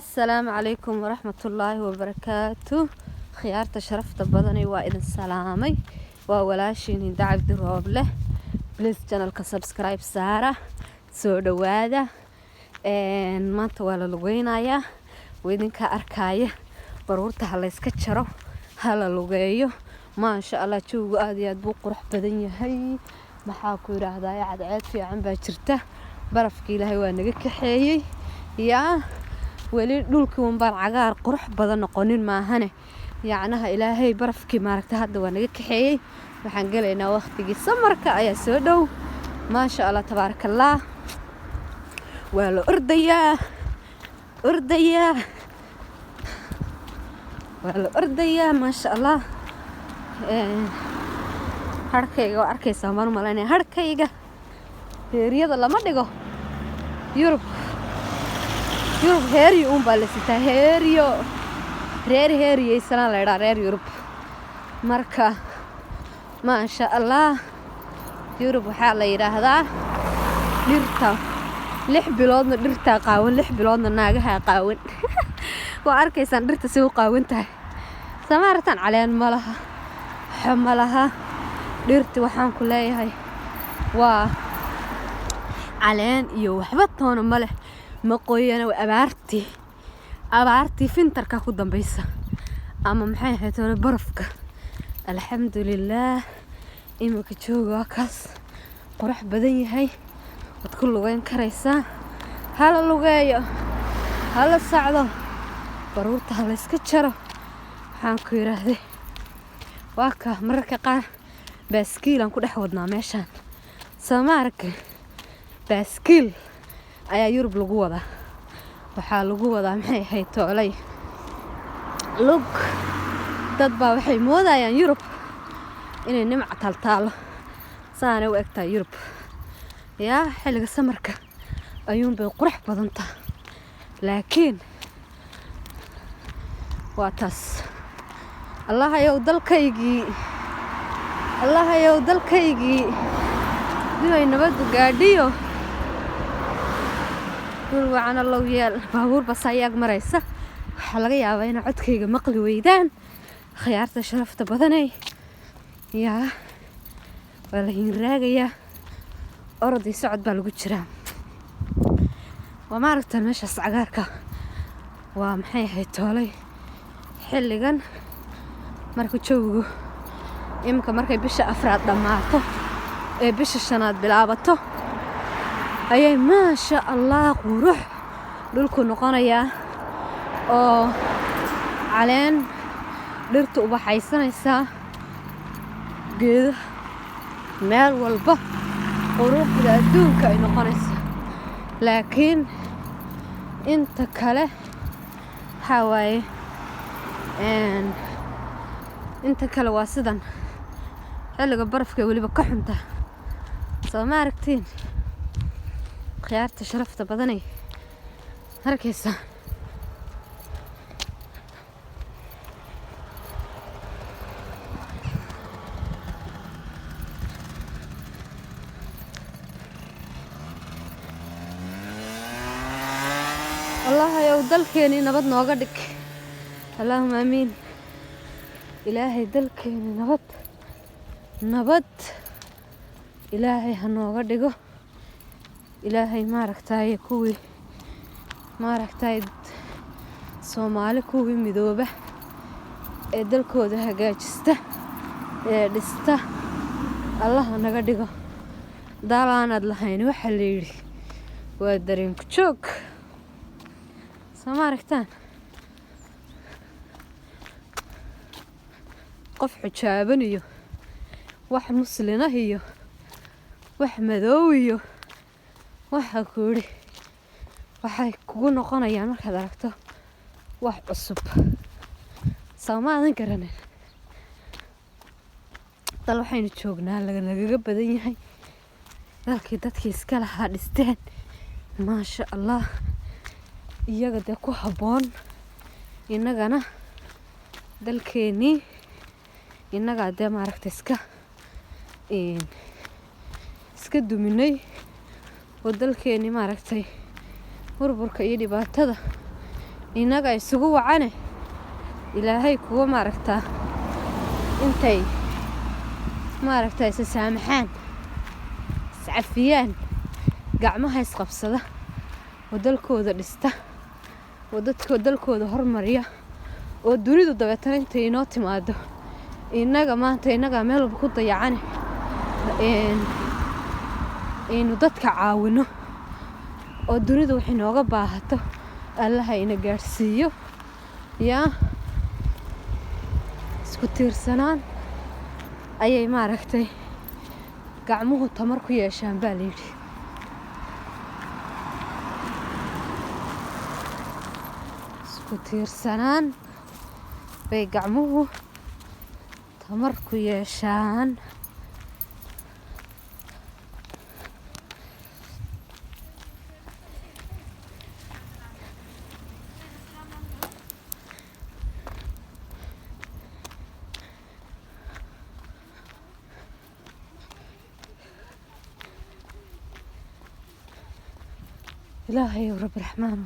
السلام عليكم ورحمة الله وبركاته. خيارة شرفت بدني وإذن سلامي وولاشيني دعب دروب له بليز channelka subscribe saara soo dhawaada maanta waa la lugeynaya weedinka arkaya baruurta hala iska jaro hala lugeeyo maasha Allah joogu aad iyo aad buu qurux badan yahay maxaa ku yiraahdaa cadceed fiican baa jirta barafkii Ilaahay waa naga kaxeeyay yaa weli dhulkii un baan cagaar qurux badan noqonin maahane yacnaha Ilaahay barafkii maaragtay hadda waa naga kaxeeyay waxaan galeynaa waqtigii samarka ayaa soo dhow maasha Allah tabaarakallah waa la ordayaa maasha Allah harkayga oo arkaysaa mar malaynay harkayga heeriyada lama dhigo Yurub heeri un baa la sitaa heeriyo isla leeyahay reer Yurub marka maasha Allah Yurub waxaa la yiraahdaa dhirta 6 biloodna dhirta qaawan 6 biloodna naagaha qaawan waa arkaysaan dhirta si u qaawan tahay samartan caleen malaha xamalaha dhirta waxaan ku leeyahay waa caleen iyo waxba toona male ma qoyana abaartii fintarka ku dambaysa ama maxay ahayd toona barafka alxamdulillah imika jooga kaas qurux badan yahay wad ku lugeyn karaysaa hala lugeeyo hala socdo baruurta hala iska jaro waxaan ku yiraahday waa ka mararka qaar baaskiil aan ku dhex wadnaa meeshaan Soomaarka baaskiil ayaa Yurub lagu wadaa waxaa lagu wadaa maxay ahayd toolay lug dad baa waxay moodayaan Yurub inay nimca taltaalo saana u egtaa Yurub yaa xilliga samarka ayuun bay qurux badan tahay laakiin waa taas Allah ayow dalkaygii dibay nabadu gaadhiyo dul wacan Allah yeel baabuur bas ayaag maraysa waxa laga yaabaa in codkayga maqli weydaan khiyaarta sharafta badanay yaa wala hinraagaya orodii socod baa lagu jiraa waa maaragtan meeshaas cagaarka waa maxay ahayd toolay xilligan marka joogo imka markay bisha afraad dhamaato ee bisha shanaad bilaabato ayay maasha Allah qurux dhulku noqonayaa oo caleen dhirtu u baxaysanaysaa geedo meel walba quruxda adduunka ay noqonaysaa laakiin inta kale hawaaye inta kale waa sidan xilliga barafka waliba ka xunta soo ma aragtiin khiyaarta sharafta badanay arkaysaa Allah ayow dalkeeni nabad nooga dhig Allahumma amiin Ilaahay dalkeeni nabad Ilaahay ha nooga dhigo Ilaahay maaragtay kuwii maaragtay Soomaali kuwii midooba ee dalkooda hagaajista ee dhista Allah naga dhigo dalaanad lahayn waxa la yiri waa dareen ku joog Soomaaragtaan qof xijaaban iyo wax muslina iyo wax madow iyo waxa ku yiri waxay kugu noqonayaan markaad aragto wax cusub Soomaalian garanay dal waxaynu joognaa laga badan yahay dadkii iska lahaa dhisteen maasha Allah iyaga de ku haboon inagana dalkeeni inaga de maaragtay iska duminay oo dalkeeni maaragtay burburka iyo dhibaatada inaga isugu wacane ilaahay kuwa maaragtaa intay maaragtaa isa saamaxaan iscafiyaan gacmaha isqabsada oo dalkooda dhista oo dadka dalkooda hormariya oo dunidu dabeetana intay inoo timaado inaga maanta inaga meel walba ku dayacane inuu dadka caawino oo dunidu wax inooga baahato allaha ina gaarsiiyo yaa isku tiirsanaan ayay maaragtay gacmuhu tamar ku yeeshaan baa la yidhi isku tiirsanaan bay gacmuhu tamar ku yeeshaan ilaahay rabbi raxmaan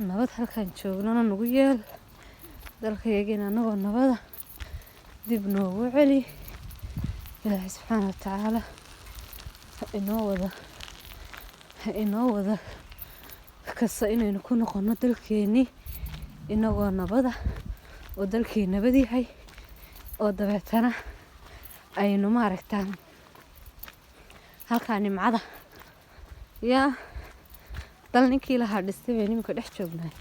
nabad halkaan joognana nagu yeel dalkayagina anagoo nabada dib noogu celi ilaahay subxaana watacaala ha inoo wada kasta inaynu ku noqono dalkeennii inagoo nabada oo dalkii nabad yahay oo dabeetana aynu maaragtaa halkaa nimcada yaa dal ninkii lahaa dhistay bay nimanka dhex joognaa